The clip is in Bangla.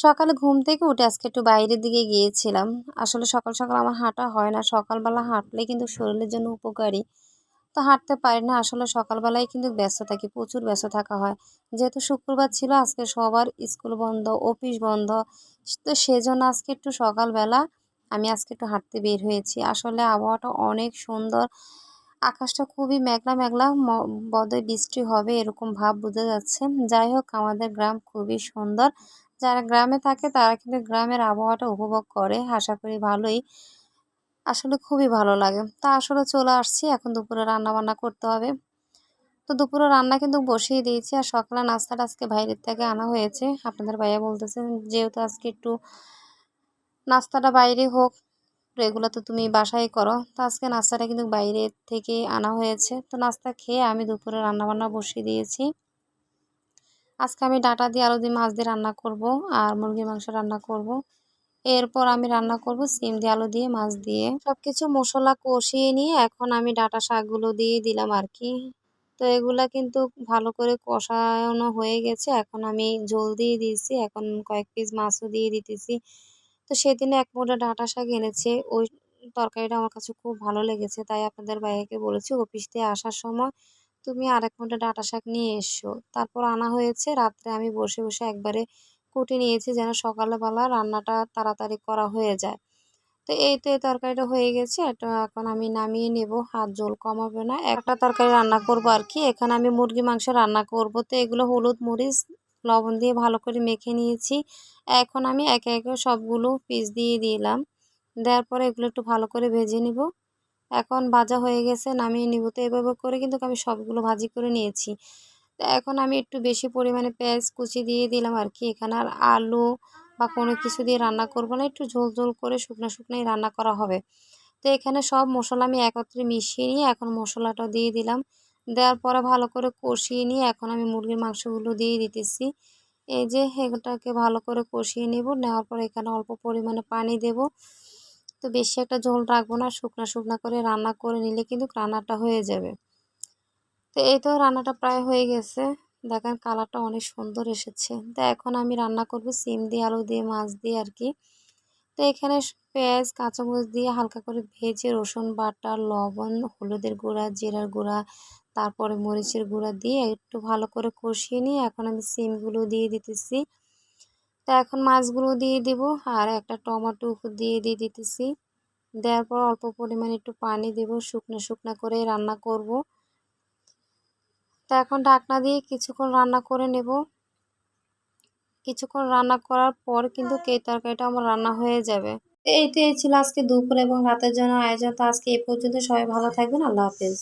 সকালে ঘুম থেকে উঠে আজকে একটু বাইরের দিকে গিয়েছিলাম। আসলে সকাল, সকাল আমার হাঁটা হয় না। সকালবেলা হাঁটলে কিন্তু শরীরের জন্য উপকারী। তো হাঁটতে পারি না। আসলে সকালবেলায় কিন্তু ব্যস্ত থাকি, প্রচুর ব্যস্ত থাকা হয়। যেহেতু শুক্রবার ছিল আজকে সবার স্কুল বন্ধ, অফিস বন্ধ। তো সেজন্য আজকে একটু সকালবেলা আমি আজকে একটু হাঁটতে বের হয়েছি। আসলে আবহাওয়াটা অনেক সুন্দর। আকাশটা খুবই মেঘলা, মেঘলা বোধহয় বৃষ্টি হবে এরকম ভাব বোঝা যাচ্ছে। যাই হোক আমাদের গ্রাম খুবই সুন্দর। যারা গ্রামে থাকে তারা কিন্তু গ্রামের আবহাওয়াটা উপভোগ করে। আশা করি ভালোই। আসলে খুবই ভালো লাগে। তা আসলে চলে আসছি। এখন দুপুরে রান্নাবান্না করতে হবে। তো দুপুরে রান্না কিন্তু বসিয়ে দিয়েছি। আর সকালে নাস্তাটা আজকে বাইরের থেকে আনা হয়েছে। আপনাদের ভাইয়া বলতেছেন যেহেতু আজকে একটু নাস্তাটা বাইরে হোক, এগুলো তো তুমি বাসায় করো। তো আজকে নাস্তাটা কিন্তু বাইরে থেকে আনা হয়েছে। তো নাস্তা খেয়ে আমি দুপুরে রান্নাবান্না বসিয়ে দিয়েছি। আজকে আমি ডাঁটা দিয়ে আলু দিয়ে মাছ দিয়ে রান্না করব আর মুরগির মাংস রান্না করব। এরপর আমি রান্না করব সিম দিয়ে আলু দিয়ে মাছ দিয়ে। সবকিছু মসলা কষিয়ে নিয়ে এখন আমি ডাঁটা শাকগুলো দিয়ে দিলাম আর কি। তো এগুলা কিন্তু ভালো করে কষানো হয়ে গেছে। এখন আমি ঝোল দিয়ে দিয়েছি। এখন কয়েক পিস মাছও দিয়ে দিতেছি। তো সেদিনে এক মুঠো ডাঁটা শাক এনেছে। ওই তরকারিটা আমার কাছে খুব ভালো লেগেছে। তাই আপনাদের ভাইয়াকে বলেছি অফিস থেকে আসার সময় তুমি আরেক মুঠো ডাঁটা শাক নিয়ে এসো। তারপর আনা হয়েছে। রাত্রে আমি বসে, বসে একবারে কুটে নিয়েছি যেন সকালবেলা রান্নাটা তাড়াতাড়ি করা হয়ে যায়। তো এই তো এই তরকারিটা হয়ে গেছে। এটা এখন আমি নামিয়ে নেব। আর ঝোল কমাবো না। একটা তরকারি রান্না করব আর কি। এখানে আমি মুরগি মাংস রান্না করব। তো এগুলো হলুদ, মরিচ, লবণ দিয়ে ভালো করে মেখে নিয়েছি। এখন আমি একে, একে সবগুলো পিস দিয়ে দিলাম। দেওয়ার পরে এগুলো একটু ভালো করে ভেজে নিব। এখন ভাজা হয়ে গেছে নামিয়ে নিব। তো এভাবে করে কিন্তু আমি সবগুলো ভাজি করে নিয়েছি। তো এখন আমি একটু বেশি পরিমাণে পেঁয়াজ কুচি দিয়ে দিলাম আর কি। এখানে আর আলু বা কোনো কিছু দিয়ে রান্না করব না। একটু ঝোল, ঝোল করে শুকনো, শুকনোই রান্না করা হবে। তো এখানে সব মসলা আমি একত্রে মিশিয়ে নিয়ে এখন মশলাটা দিয়ে দিলাম। দেওয়ার পরে ভালো করে কষিয়ে নিয়ে এখন আমি মুরগির মাংসগুলো দিয়ে দিতেছি। এই যে এটাকে ভালো করে কষিয়ে নেব। নেওয়ার পরে এখানে অল্প পরিমাণে পানি দেব। তো বেশি একটা ঝোল রাখবো না। শুকনা, শুকনা করে রান্না করে নিলে কিন্তু রান্নাটা হয়ে যাবে। তো এই তো রান্নাটা প্রায় হয়ে গেছে। দেখেন কালারটা অনেক সুন্দর এসেছে। তো এখন আমি রান্না করব সিম দিয়ে, আলু দিয়ে, মাছ দিয়ে আর কি। তো এখানে পেঁয়াজ, কাঁচামরিচ দিয়ে হালকা করে ভেজে রসুন বাটা, লবণ, হলুদের গুঁড়া, জিরার গুঁড়া, তারপরে মরিচের গুঁড়া দিয়ে একটু ভালো করে কষিয়ে নিয়ে এখন আমি সিমগুলো দিয়ে দিতেছি। তো এখন মাছগুলো দিয়ে দিব আর একটা টমেটো দিয়ে দিতেছি। দেওয়ার পর অল্প পরিমাণে একটু পানি দেব। শুকনো, শুকনো করে রান্না করব। তো এখন ঢাকনা দিয়ে কিছুক্ষণ রান্না করে নেব। কিছুক্ষণ রান্না করার পর কিন্তু এই তরকারিটা আমার রান্না হয়ে যাবে। এই তো এই ছিল আজকে দুপুর এবং রাতের জন্য আয়োজন। তো আজকে এই পর্যন্ত। সবাই ভালো থাকবেন। আল্লাহ হাফেজ।